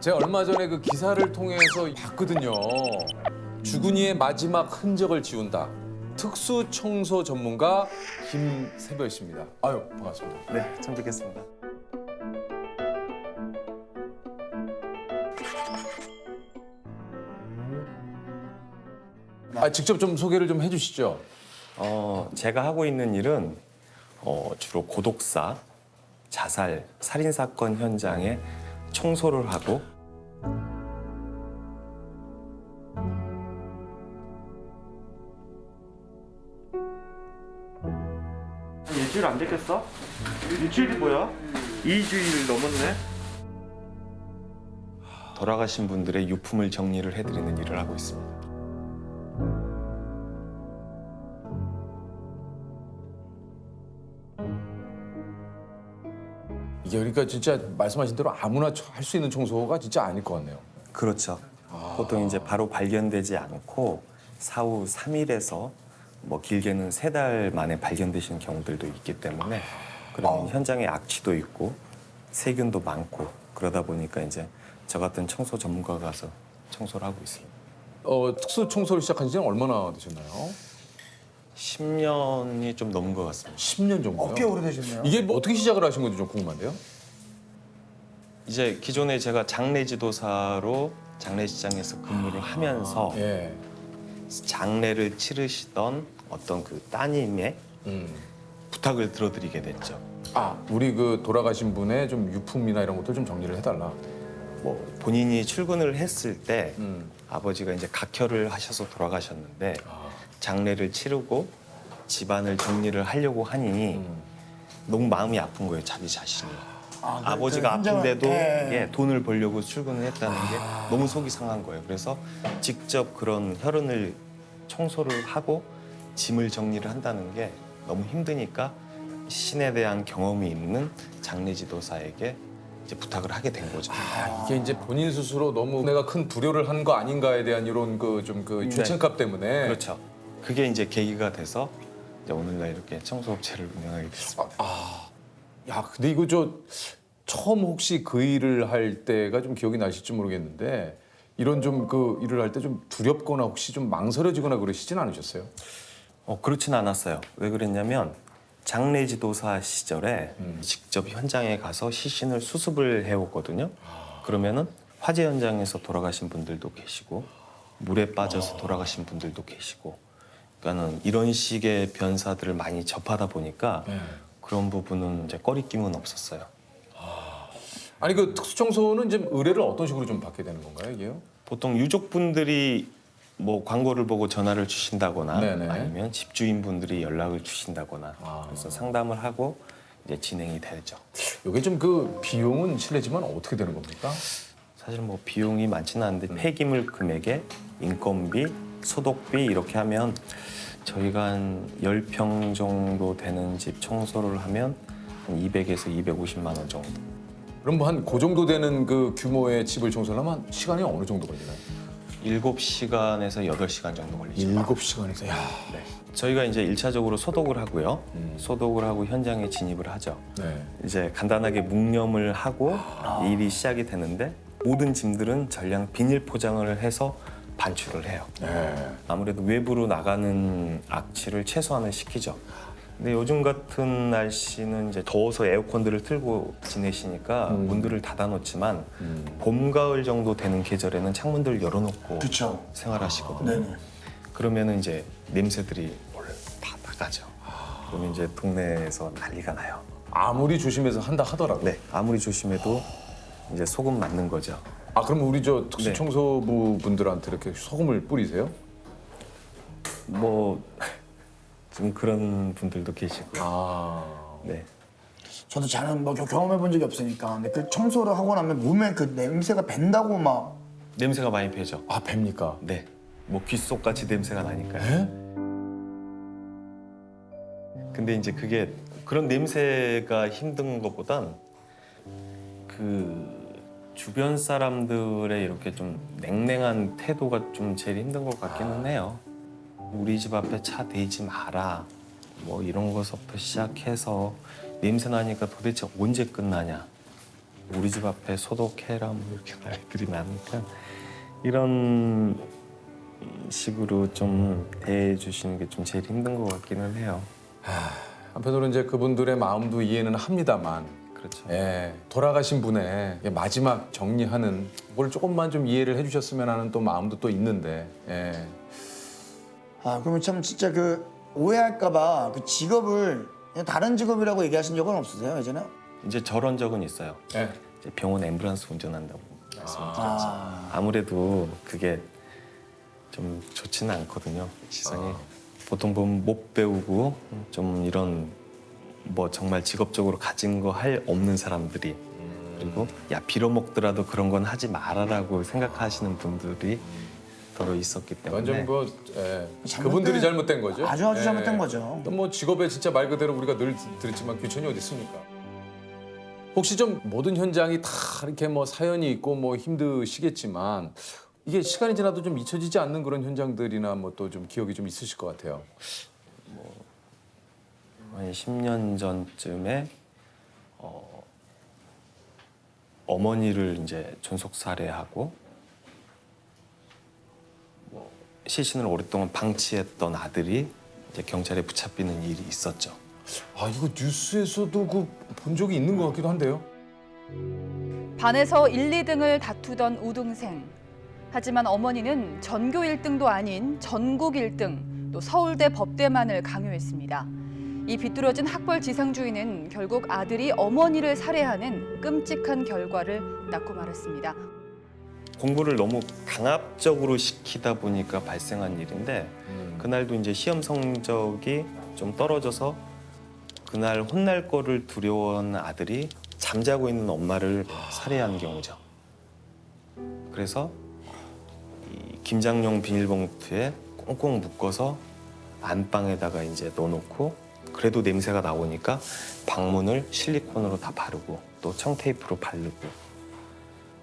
제가 얼마 전에 그 기사를 통해서 봤거든요. 주근이의 마지막 흔적을 지운다. 특수 청소 전문가 김세별 씨입니다. 아유, 반갑습니다. 네, 처음 뵙겠습니다. 직접 좀 소개를 좀 해주시죠. 제가 하고 있는 일은 주로 고독사, 자살, 살인 사건 현장에 청소를 하고 일주일 안 됐겠어? 일주일이 뭐야? 2주일 넘었네? 돌아가신 분들의 유품을 정리를 해드리는 일을 하고 있습니다. 이게 그러니까 진짜 말씀하신 대로 아무나 할 수 있는 청소가 진짜 아닐 것 같네요. 그렇죠. 보통 이제 바로 발견되지 않고 사후 3일에서 뭐 길게는 3달 만에 발견되시는 경우들도 있기 때문에 그런 현장에 악취도 있고 세균도 많고 그러다 보니까 이제 저 같은 청소 전문가가 가서 청소를 하고 있습니다. 특수 청소를 시작한 지는 얼마나 되셨나요? 10년이 좀 넘은 것 같습니다. 10년 정도요? 꽤 오래되셨네요. 이게 뭐 어떻게 시작을 하신 건지 좀 궁금한데요. 이제 기존에 제가 장례지도사로 장례식장에서 근무를 하면서 예. 장례를 치르시던 어떤 그 따님의 부탁을 들어드리게 됐죠. 우리 그 돌아가신 분의 좀 유품이나 이런 것들 좀 정리를 해달라. 뭐 본인이 출근을 했을 때 음. 아버지가 이제 각혈을 하셔서 돌아가셨는데 장례를 치르고 집안을 정리를 하려고 하니 너무 마음이 아픈 거예요, 자기 자신이. 아버지가 아픈데도 예, 돈을 벌려고 출근을 했다는 게 너무 속이 상한 거예요. 그래서 직접 그런 혈흔을 청소를 하고 짐을 정리를 한다는 게 너무 힘드니까 신에 대한 경험이 있는 장례지도사에게 이제 부탁을 하게 된 거죠. 이게 이제 본인 스스로 너무 내가 큰 불효를 한 거 아닌가에 대한 이런 그 죄책감 때문에. 그렇죠. 그게 이제 계기가 돼서 이제 오늘날 이렇게 청소업체를 운영하게 됐습니다. 야, 근데 이거 처음 혹시 그 일을 할 때가 좀 기억이 나실지 모르겠는데 이런 좀 그 일을 할 때 좀 두렵거나 혹시 좀 망설여지거나 그러시진 않으셨어요? 그렇진 않았어요. 왜 그랬냐면 장례지도사 시절에 직접 현장에 가서 시신을 수습을 해오거든요. 그러면은 화재 현장에서 돌아가신 분들도 계시고 물에 빠져서 돌아가신 분들도 계시고 그러니까는 이런 식의 변사들을 많이 접하다 보니까 그런 부분은 이제 꺼리낌은 없었어요. 아니 그 특수청소는 지금 의뢰를 어떤 식으로 좀 받게 되는 건가요, 이게요? 보통 유족분들이 뭐 광고를 보고 전화를 주신다거나 네네. 아니면 집주인분들이 연락을 주신다거나 그래서 상담을 하고 이제 진행이 되죠. 이게 좀 그 비용은 실례지만 어떻게 되는 겁니까? 사실 뭐 비용이 많지는 않은데 폐기물 금액에 인건비, 소독비 이렇게 하면 저희가 한 10평 정도 되는 집 청소를 하면 한 200에서 250만 원 정도. 그럼 뭐 한 그 정도 되는 그 규모의 집을 청소하려면 시간이 어느 정도 걸리나요? 7시간에서 8시간 정도 걸리죠. 7시간에서. 야. 네. 저희가 이제 1차적으로 소독을 하고요. 소독을 하고 현장에 진입을 하죠. 네. 이제 간단하게 묵념을 하고 일이 시작이 되는데 모든 짐들은 전량 비닐 포장을 해서 반출을 해요. 네. 아무래도 외부로 나가는 악취를 최소한을 시키죠. 근데 요즘 같은 날씨는 이제 더워서 에어컨들을 틀고 지내시니까 문들을 닫아놓지만 봄, 가을 정도 되는 계절에는 창문들을 열어놓고 그쵸. 생활하시거든요. 네네. 그러면은 이제 냄새들이 몰래 다 나가죠. 그러면 이제 동네에서 난리가 나요. 아무리 조심해서 한다 하더라도. 네, 아무리 조심해도 이제 소금 맞는 거죠. 그럼 우리 특수청소부 분들한테 이렇게 소금을 뿌리세요? 뭐 좀 그런 분들도 계시고. 네. 저도 잘은 뭐 경험해 본 적이 없으니까. 근데 그 청소를 하고 나면 몸에 그 냄새가 밴다고 막. 냄새가 많이 배죠. 뱀니까? 네. 뭐 귓속같이 냄새가 나니까요. 에? 근데 이제 그게 그런 냄새가 힘든 것보단 그 주변 사람들의 이렇게 좀 냉랭한 태도가 좀 제일 힘든 것 같기는 해요. 우리 집 앞에 차 대지 마라. 뭐 이런 것부터 시작해서 냄새 나니까 도대체 언제 끝나냐. 우리 집 앞에 소독해라 뭐 이렇게 말들이 나니까 이런 식으로 좀 대해주시는 게 좀 제일 힘든 것 같기는 해요. 한편으로는 이제 그분들의 마음도 이해는 합니다만, 그렇죠. 예, 돌아가신 분의 마지막 정리하는 걸 조금만 좀 이해를 해주셨으면 하는 또 마음도 또 있는데, 예. 아 그러면 참 진짜 그 오해할까봐 그 직업을 그냥 다른 직업이라고 얘기하신 적은 없으세요 예전에? 이제 저런 적은 있어요. 예. 이제 병원 앰뷸런스 운전한다고 말씀을 드렸죠. 아무래도 그게 좀 좋지는 않거든요. 시선이 보통 보면 못 배우고 좀 이런 뭐 정말 직업적으로 가진 거 할 없는 사람들이 그리고 야 빌어먹더라도 그런 건 하지 말아라고 생각하시는 분들이 더러 있었기 때문에 완전 뭐 예. 잘못된- 그분들이 잘못된 거죠. 아주 예. 잘못된 거죠. 또 뭐 직업에 진짜 말 그대로 우리가 늘 들었지만 귀천이 어디 있습니까? 혹시 좀 모든 현장이 다 이렇게 뭐 사연이 있고 뭐 힘드시겠지만 이게 시간이 지나도 좀 잊혀지지 않는 그런 현장들이나 뭐 또 좀 기억이 좀 있으실 것 같아요. 한 10년 전쯤에 어머니를 이제 존속 살해하고 뭐 시신을 오랫동안 방치했던 아들이 이제 경찰에 붙잡히는 일이 있었죠. 아 이거 뉴스에서도 그 본 적이 있는 것 같기도 한데요. 반에서 1, 2등을 다투던 우등생. 하지만 어머니는 전교 1등도 아닌 전국 1등, 또 서울대 법대만을 강요했습니다. 이 비뚤어진 학벌 지상주의는 결국 아들이 어머니를 살해하는 끔찍한 결과를 낳고 말았습니다. 공부를 너무 강압적으로 시키다 보니까 발생한 일인데 그날도 이제 시험 성적이 좀 떨어져서 그날 혼날 거를 두려워하는 아들이 잠자고 있는 엄마를 살해한 경우죠. 그래서 이 김장용 비닐봉투에 꽁꽁 묶어서 안방에다가 이제 넣어놓고 그래도 냄새가 나오니까 방문을 실리콘으로 다 바르고 또 청테이프로 바르고.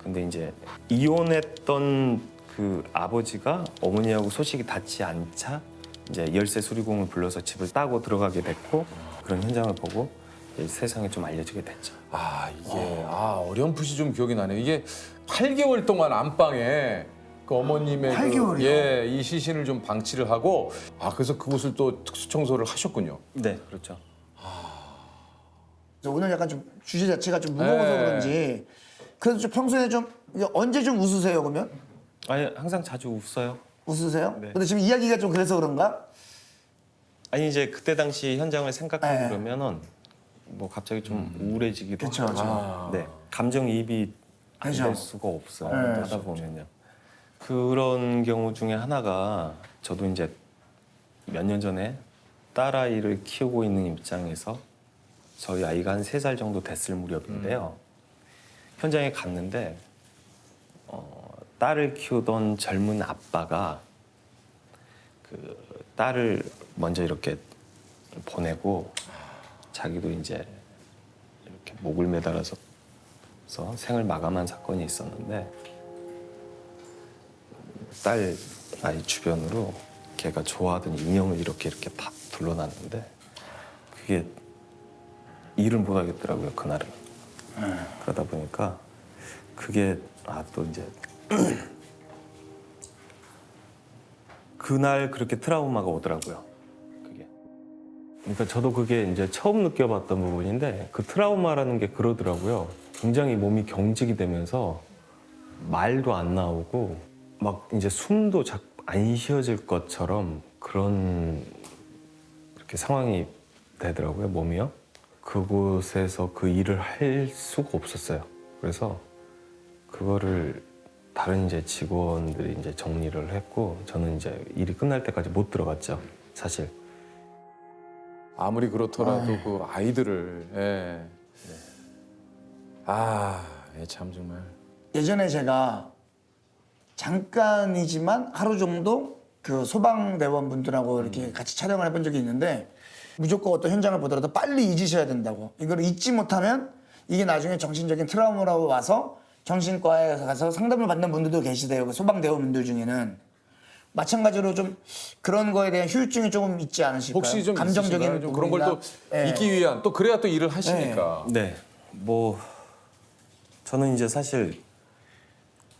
근데 이제 이혼했던 그 아버지가 어머니하고 소식이 닿지 않자 이제 열쇠 수리공을 불러서 집을 따고 들어가게 됐고 그런 현장을 보고 이제 세상에 좀 알려지게 됐죠. 아 이게 어렴풋이 좀 기억이 나네요. 이게 8개월 동안 안방에 그 어머님의 8개월이요? 예, 이 시신을 좀 방치를 하고 그래서 그곳을 또 특수 청소를 하셨군요. 네, 그렇죠. 그래서 오늘 약간 좀 주제 자체가 좀 무거워서 네. 그런지 그래도 좀 평소에 좀 이게 언제 좀 웃으세요 그러면? 아니 항상 자주 웃어요. 웃으세요? 네. 근데 지금 이야기가 좀 그래서 그런가? 아니 이제 그때 당시 현장을 생각하고 네. 그러면은 뭐 갑자기 좀 우울해지기도 그쵸, 하고. 그쵸. 네, 감정이입이 안 그죠. 될 수가 없어요. 네, 하다 보면요. 그런 경우 중에 하나가 저도 이제 몇 년 전에 딸아이를 키우고 있는 입장에서 저희 아이가 한 3살 정도 됐을 무렵인데요. 현장에 갔는데 딸을 키우던 젊은 아빠가 그 딸을 먼저 이렇게 보내고 자기도 이제 이렇게 목을 매달아서 생을 마감한 사건이 있었는데 딸 아이 주변으로 걔가 좋아하던 인형을 이렇게 다 둘러놨는데 그게 일을 못 하겠더라고요 그날은. 그러다 보니까 그게 또 이제 그날 그렇게 트라우마가 오더라고요. 그게. 그러니까 저도 그게 이제 처음 느껴봤던 부분인데 그 트라우마라는 게 그러더라고요. 굉장히 몸이 경직이 되면서 말도 안 나오고 막 이제 숨도 안 쉬어질 것처럼 그런 그렇게 상황이 되더라고요, 몸이요. 그곳에서 그 일을 할 수가 없었어요. 그래서 그거를 다른 이제 직원들이 이제 정리를 했고 저는 이제 일이 끝날 때까지 못 들어갔죠, 사실. 아무리 그렇더라도 그 아이들을 참 정말 예전에 제가 잠깐이지만 하루 정도 그 소방대원분들하고 이렇게 같이 촬영을 해본 적이 있는데 무조건 어떤 현장을 보더라도 빨리 잊으셔야 된다고. 이걸 잊지 못하면 이게 나중에 정신적인 트라우마로 와서 정신과에 가서 상담을 받는 분들도 계시대요. 그 소방대원분들 중에는. 마찬가지로 좀 그런 거에 대한 후유증이 조금 있지 않으실까요? 혹시 좀 감정적인 있으신가요? 좀 그런 걸 또 부분이나. 예. 잊기 위한 또 그래야 또 일을 하시니까. 네, 뭐 저는 이제 사실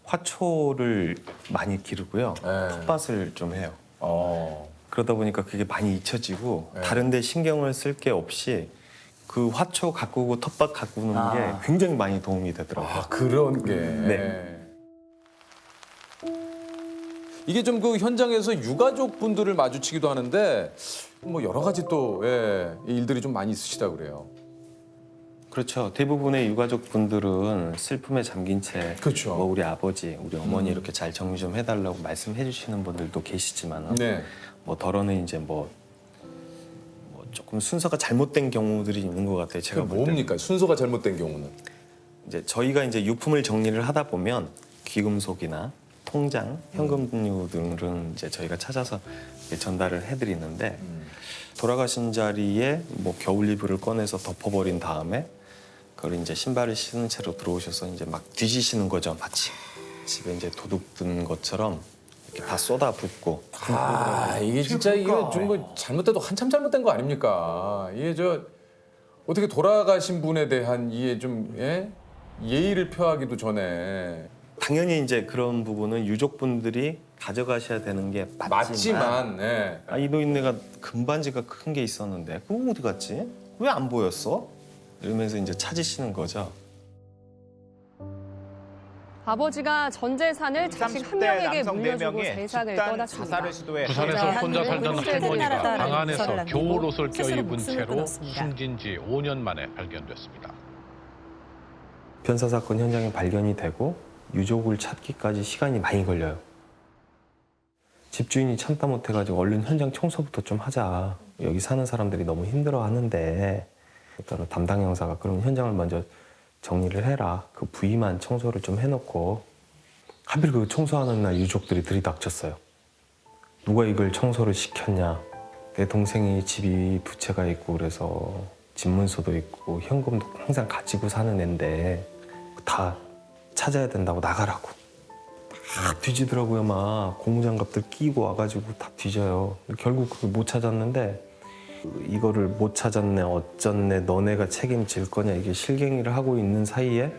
화초를 많이 기르고요. 네. 텃밭을 좀 해요. 어. 그러다 보니까 그게 많이 잊혀지고 네. 다른 데 신경을 쓸 게 없이 그 화초 가꾸고 텃밭 가꾸는 게 굉장히 많이 도움이 되더라고요. 아, 그런 게. 네. 이게 좀 그 현장에서 유가족 분들을 마주치기도 하는데 뭐 여러 가지 또 일들이 좀 많이 있으시다 그래요. 그렇죠. 대부분의 유가족 분들은 슬픔에 잠긴 채 그렇죠. 뭐 우리 아버지, 우리 어머니 이렇게 잘 정리 좀 해달라고 말씀해 주시는 분들도 계시지만 네. 뭐 덜어는 이제 뭐 조금 순서가 잘못된 경우들이 있는 것 같아요. 제가 그 볼 때는. 뭡니까? 순서가 잘못된 경우는. 이제 저희가 이제 유품을 정리를 하다 보면 귀금속이나 통장, 현금류 등은 이제 저희가 찾아서 이렇게 전달을 해드리는데 돌아가신 자리에 뭐 겨울 이불을 꺼내서 덮어버린 다음에 그걸 이제 신발을 신은 채로 들어오셔서 이제 막 뒤지시는 거죠. 마치 집에 이제 도둑 든 것처럼 이렇게 다 쏟아붓고. 아, 이게 진짜 이게 좀 뭐 잘못돼도 한참 잘못된 거 아닙니까? 이게 저 어떻게 돌아가신 분에 대한 이게 좀 예의를 표하기도 전에 당연히 이제 그런 부분은 유족분들이 가져가셔야 되는 게 맞지만, 맞지만 아, 이 노인네가 금반지가 큰 게 있었는데 그거 어디 갔지? 왜 안 보였어? 이러면서 이제 찾으시는 거죠. 아버지가 전 재산을 자식 한 명에게 물려주고 세상을 떠났습니다. 부산에서 혼자 살던 할머니가 방 안에서 겨울 옷을 스스로 껴입은 목숨을 채로 끊었습니다. 숨진 지 5년 만에 발견됐습니다. 변사 사건 현장에 발견이 되고 유족을 찾기까지 시간이 많이 걸려요. 집주인이 참다 못해가지고 얼른 현장 청소부터 좀 하자. 여기 사는 사람들이 너무 힘들어하는데 따로 담당 형사가 그럼 현장을 먼저 정리를 해라. 그 부위만 청소를 좀 해놓고 하필 그 청소하는 날 유족들이 들이닥쳤어요. 누가 이걸 청소를 시켰냐. 내 동생이 집이 부채가 있고 그래서 집문서도 있고 현금도 항상 가지고 사는 애인데 다 찾아야 된다고 나가라고. 막 뒤지더라고요. 막 고무장갑들 끼고 와가지고 다 뒤져요. 결국 그걸 못 찾았는데 이거를 못 찾았네 어쩌네 너네가 책임질 거냐 이게 실갱이를 하고 있는 사이에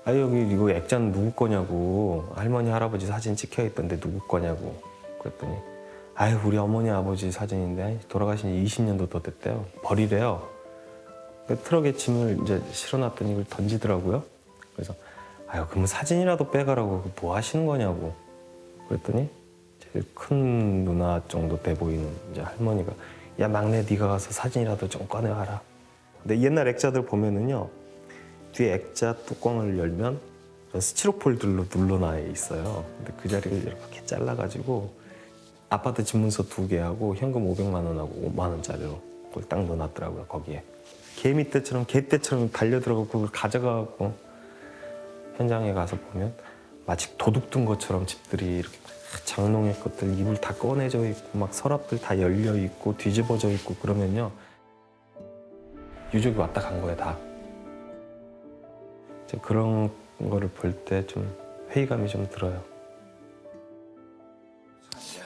아 여기 이거 액자는 누구 거냐고 할머니 할아버지 사진 찍혀 있던데 누구 거냐고 그랬더니 아유 우리 어머니 아버지 사진인데 돌아가신 지 20년도 더 됐대요. 버리래요. 트럭에 짐을 이제 실어놨더니 이걸 던지더라고요. 그래서 아유 그러면 사진이라도 빼가라고 뭐 하시는 거냐고 그랬더니 제일 큰 누나 정도 돼 보이는 이제 할머니가 야 막내 네가 가서 사진이라도 좀 꺼내와라. 근데 옛날 액자들 보면은요 뒤에 액자 뚜껑을 열면 스티로폴들로 눌러놔 있어요. 근데 그 자리를 이렇게 잘라가지고 아파트 집문서 2개하고 현금 500만 원하고 5만 원짜리로 그걸 딱 넣어놨더라고요. 거기에 개미 떼처럼 개떼처럼 달려들어가고 그걸 가져가고 현장에 가서 보면 마치 도둑 든 것처럼 집들이 이렇게 장롱의 것들 이불 다 꺼내져 있고 막 서랍들 다 열려 있고 뒤집어져 있고 그러면요 유족이 왔다 간 거예요 다. 그런 거를 볼 때 좀 회의감이 좀 들어요.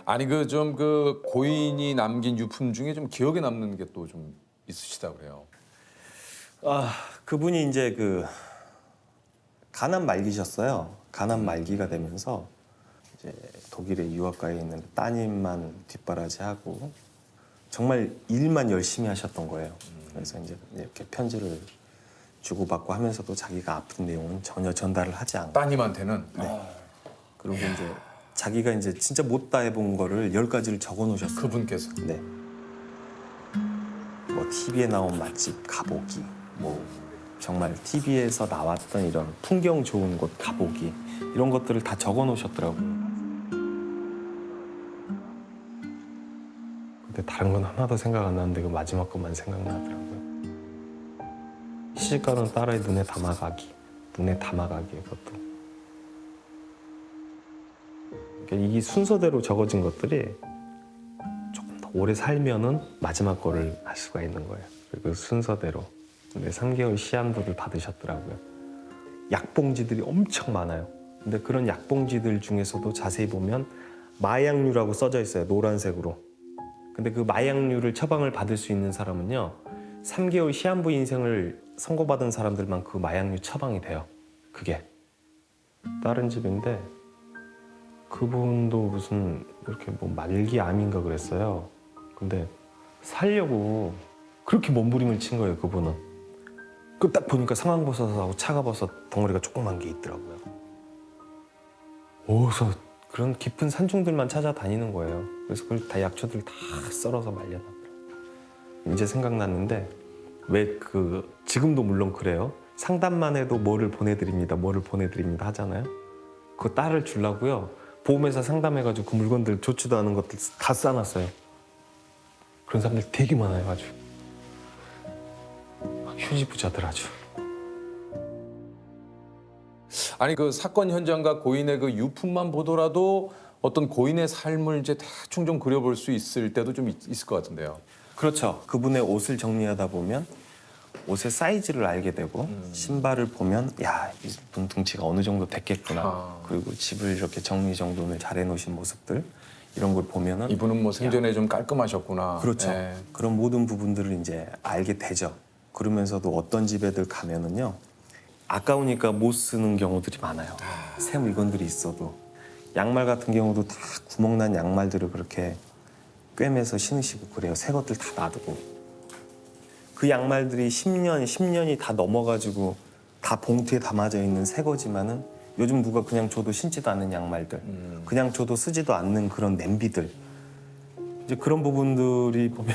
아니 그 좀 그 고인이 남긴 유품 중에 좀 기억에 남는 게 또 좀 있으시다 그래요. 아 그분이 이제 그 가난 말기셨어요. 가난 말기가 되면서 이제 독일의 유학가에 있는 따님만 뒷바라지하고 정말 일만 열심히 하셨던 거예요. 그래서 이제 이렇게 편지를 주고받고 하면서도 자기가 아픈 내용은 전혀 전달을 하지 않고 따님한테는 그리고 이제 자기가 이제 진짜 못다 해본 거를 10가지를 적어 놓으셨어요. 그분께서 네. 뭐 TV에 나온 맛집 가보기, 뭐 정말 TV에서 나왔던 이런 풍경 좋은 곳 가보기 이런 것들을 다 적어 놓으셨더라고요. 근데 다른 건 하나도 생각 안 나는데 그 마지막 것만 생각나더라고요. 시집가는 딸의 눈에 담아가기, 눈에 담아가기 그것도. 그러니까 이 순서대로 적어진 것들이 조금 더 오래 살면은 마지막 거를 할 수가 있는 거예요. 그 순서대로. 근데 3개월 시한부를 받으셨더라고요. 약봉지들이 엄청 많아요. 근데 그런 약봉지들 중에서도 자세히 보면 마약류라고 써져 있어요. 노란색으로. 근데 그 마약류를 처방을 받을 수 있는 사람은요. 3개월 시한부 인생을 선고받은 사람들만 그 마약류 처방이 돼요. 그게 다른 집인데 그분도 무슨 이렇게 뭐 말기 암인가 그랬어요. 근데 살려고 그렇게 몸부림을 친 거예요, 그분은. 그 딱 보니까 상황버섯하고 차가버섯 덩어리가 조그만 게 있더라고요. 어디서 그런 깊은 산중들만 찾아다니는 거예요. 그래서 그걸 다 약초들 다 썰어서 말려놨더라고요. 이제 생각났는데 왜 지금도 물론 그래요. 상담만 해도 뭐를 보내드립니다 하잖아요. 그거 딸을 주려고요. 보험회사 상담해가지고 그 물건들 좋지도 않은 것들 다 싸놨어요. 그런 사람들 되게 많아요, 아주. 휴지 부자들 아주. 아니 그 사건 현장과 고인의 그 유품만 보더라도 어떤 고인의 삶을 이제 대충 좀 그려볼 수 있을 때도 좀 있을 것 같은데요. 그렇죠. 그분의 옷을 정리하다 보면 옷의 사이즈를 알게 되고 신발을 보면 야, 이분 등치가 어느 정도 됐겠구나. 그리고 집을 이렇게 정리정돈을 잘 해놓으신 모습들 이런 걸 보면은 이분은 뭐 생전에 좀 깔끔하셨구나. 그렇죠. 예. 그런 모든 부분들을 이제 알게 되죠. 그러면서도 어떤 집에들 가면은요, 아까우니까 못 쓰는 경우들이 많아요. 새 물건들이 있어도 양말 같은 경우도 다 구멍난 양말들을 그렇게 꿰매서 신으시고 그래요. 새 것들 다 놔두고 그 양말들이 10년이 다 넘어가지고 다 봉투에 담아져 있는 새 거지만은 요즘 누가 그냥 줘도 신지도 않는 양말들, 그냥 줘도 쓰지도 않는 그런 냄비들, 이제 그런 부분들이 보면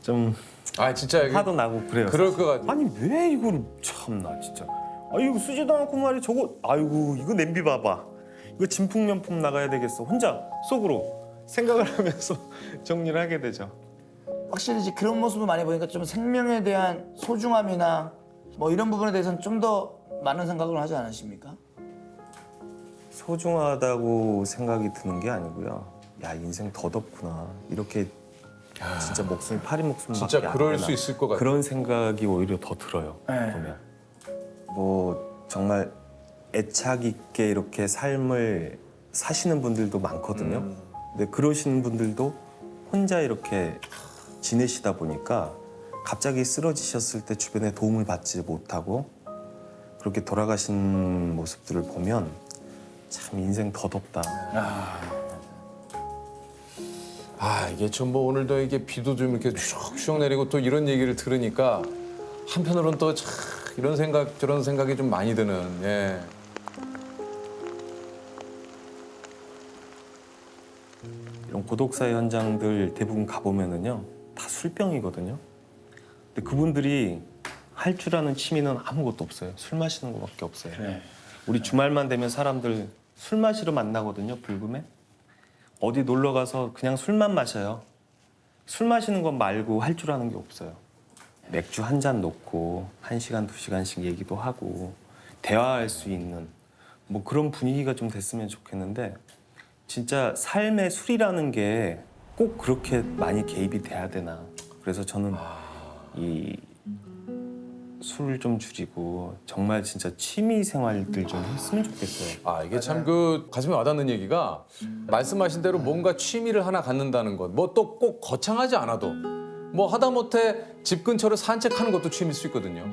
좀 아 진짜 이게 화도 나고 그래요. 그럴 것 같아. 아니 왜 이걸 참나 진짜. 아이고 쓰지도 않고 말이 저거. 아이고 이거 냄비 봐봐. 이거 진품명품 나가야 되겠어. 혼자 속으로 생각을 하면서 정리를 하게 되죠. 확실히 이제 그런 모습을 많이 보니까 좀 생명에 대한 소중함이나 뭐 이런 부분에 대해서는 좀 더 많은 생각을 하지 않으십니까? 소중하다고 생각이 드는 게 아니고요. 야 인생 더덥구나. 이렇게 진짜 목숨이 파리 목숨밖에 진짜 안 그럴 되나. 수 있을 것 같아요. 그런 생각이 오히려 더 들어요. 네. 보면 뭐 정말 애착 있게 이렇게 삶을 사시는 분들도 많거든요. 근데 그러시는 분들도 혼자 이렇게 지내시다 보니까 갑자기 쓰러지셨을 때 주변에 도움을 받지 못하고 그렇게 돌아가신 모습들을 보면 참 인생 더덥다. 아 이게 좀 뭐 오늘도 이게 비도 좀 이렇게 추적추적 내리고 또 이런 얘기를 들으니까 한편으로는 또 참 이런 생각 저런 생각이 좀 많이 드는. 예. 이런 고독사의 현장들 대부분 가보면은요 다 술병이거든요. 근데 그분들이 할 줄 아는 취미는 아무것도 없어요. 술 마시는 거밖에 없어요. 우리 주말만 되면 사람들 술 마시러 만나거든요. 불금에 어디 놀러 가서 그냥 술만 마셔요. 술 마시는 것 말고 할 줄 아는 게 없어요. 맥주 한 잔 놓고 1시간, 2시간씩 얘기도 하고 대화할 수 있는 뭐 그런 분위기가 좀 됐으면 좋겠는데 진짜 삶의 술이라는 게 꼭 그렇게 많이 개입이 돼야 되나. 그래서 저는 이 술을 좀 줄이고 정말 진짜 취미 생활들 좀 했으면 좋겠어요. 아 이게 참 그 가슴에 와닿는 얘기가 말씀하신 대로 뭔가 취미를 하나 갖는다는 것, 뭐 또 꼭 거창하지 않아도 뭐 하다못해 집 근처를 산책하는 것도 취미일 수 있거든요.